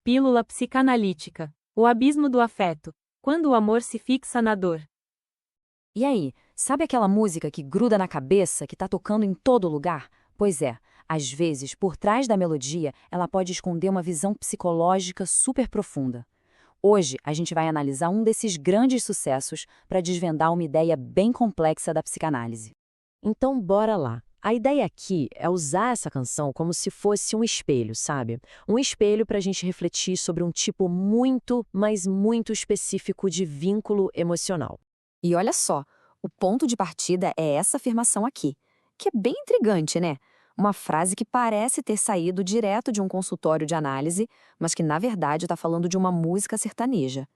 Pílula psicanalítica. O abismo do afeto. Quando o amor se fixa na dor. E aí, sabe aquela música que gruda na cabeça, que tá tocando em todo lugar? Pois é, às vezes, por trás da melodia, ela pode esconder uma visão psicológica super profunda. Hoje, a gente vai analisar um desses grandes sucessos para desvendar uma ideia bem complexa da psicanálise. Então, bora lá. A ideia aqui é usar essa canção como se fosse um espelho, sabe? Um espelho para a gente refletir sobre um tipo muito, mas muito específico de vínculo emocional. E olha só, o ponto de partida é essa afirmação aqui, que é bem intrigante, né? Uma frase que parece ter saído direto de um consultório de análise, mas que na verdade está falando de uma música sertaneja.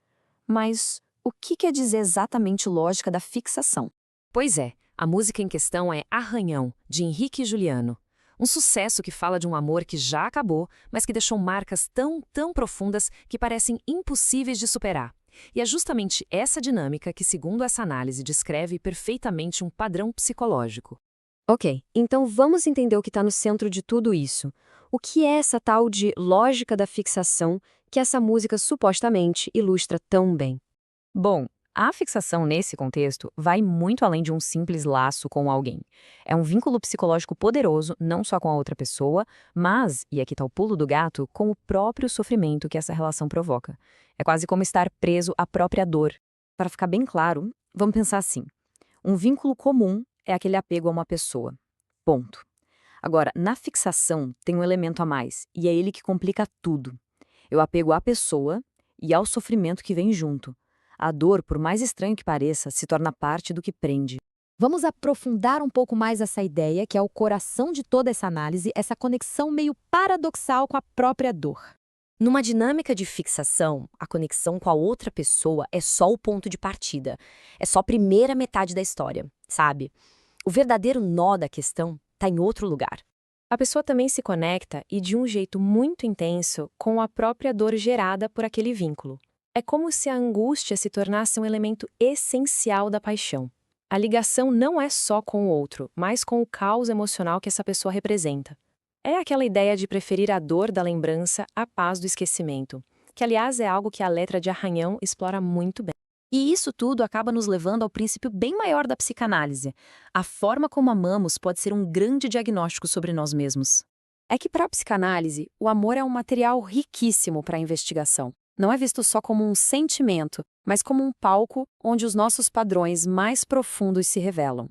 Mas o que quer dizer exatamente lógica da fixação? Pois é, a música em questão é Arranhão, de Henrique e Juliano. Um sucesso que fala de um amor que já acabou, mas que deixou marcas tão profundas que parecem impossíveis de superar. E é justamente essa dinâmica que, segundo essa análise, descreve perfeitamente um padrão psicológico. Ok, então vamos entender o que está no centro de tudo isso. O que é essa tal de lógica da fixação que essa música supostamente ilustra tão bem? Bom, a fixação nesse contexto vai muito além de um simples laço com alguém. É um vínculo psicológico poderoso, não só com a outra pessoa, mas, e aqui está o pulo do gato, com o próprio sofrimento que essa relação provoca. É quase como estar preso à própria dor. Para ficar bem claro, vamos pensar assim. Um vínculo comum é aquele apego a uma pessoa. Ponto. Agora, na fixação tem um elemento a mais, e é ele que complica tudo. Eu apego à pessoa e ao sofrimento que vem junto. A dor, por mais estranho que pareça, se torna parte do que prende. Vamos aprofundar um pouco mais essa ideia, que é o coração de toda essa análise, essa conexão meio paradoxal com a própria dor. Numa dinâmica de fixação, a conexão com a outra pessoa é só o ponto de partida. É só a primeira metade da história, sabe? O verdadeiro nó da questão está em outro lugar. A pessoa também se conecta, e de um jeito muito intenso, com a própria dor gerada por aquele vínculo. É como se a angústia se tornasse um elemento essencial da paixão. A ligação não é só com o outro, mas com o caos emocional que essa pessoa representa. É aquela ideia de preferir a dor da lembrança à paz do esquecimento, que aliás é algo que a letra de Arranhão explora muito bem. E isso tudo acaba nos levando ao princípio bem maior da psicanálise. A forma como amamos pode ser um grande diagnóstico sobre nós mesmos. É que para a psicanálise, o amor é um material riquíssimo para a investigação. Não é visto só como um sentimento, mas como um palco onde os nossos padrões mais profundos se revelam.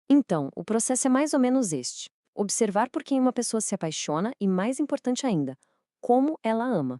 Então, o processo é mais ou menos este: observar por quem uma pessoa se apaixona e, mais importante ainda, como ela ama.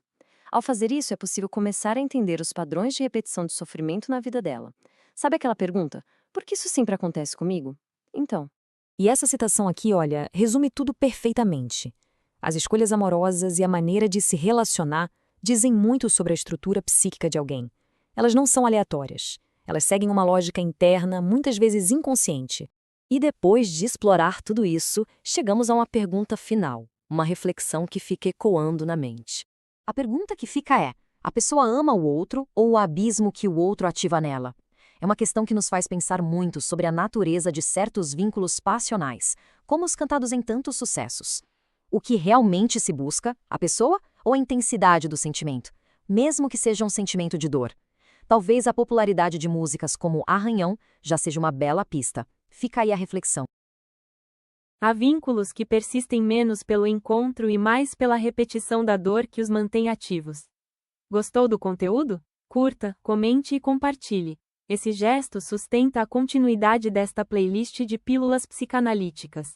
Ao fazer isso, é possível começar a entender os padrões de repetição de sofrimento na vida dela. Sabe aquela pergunta: por que isso sempre acontece comigo? Então. E essa citação aqui, olha, resume tudo perfeitamente. As escolhas amorosas e a maneira de se relacionar dizem muito sobre a estrutura psíquica de alguém. Elas não são aleatórias. Elas seguem uma lógica interna, muitas vezes inconsciente. E depois de explorar tudo isso, chegamos a uma pergunta final, uma reflexão que fica ecoando na mente. A pergunta que fica é: a pessoa ama o outro ou o abismo que o outro ativa nela? É uma questão que nos faz pensar muito sobre a natureza de certos vínculos passionais, como os cantados em tantos sucessos. O que realmente se busca, a pessoa ou a intensidade do sentimento, mesmo que seja um sentimento de dor? Talvez a popularidade de músicas como Arranhão já seja uma bela pista. Fica aí a reflexão. Há vínculos que persistem menos pelo encontro e mais pela repetição da dor que os mantém ativos. Gostou do conteúdo? Curta, comente e compartilhe. Esse gesto sustenta a continuidade desta playlist de pílulas psicanalíticas.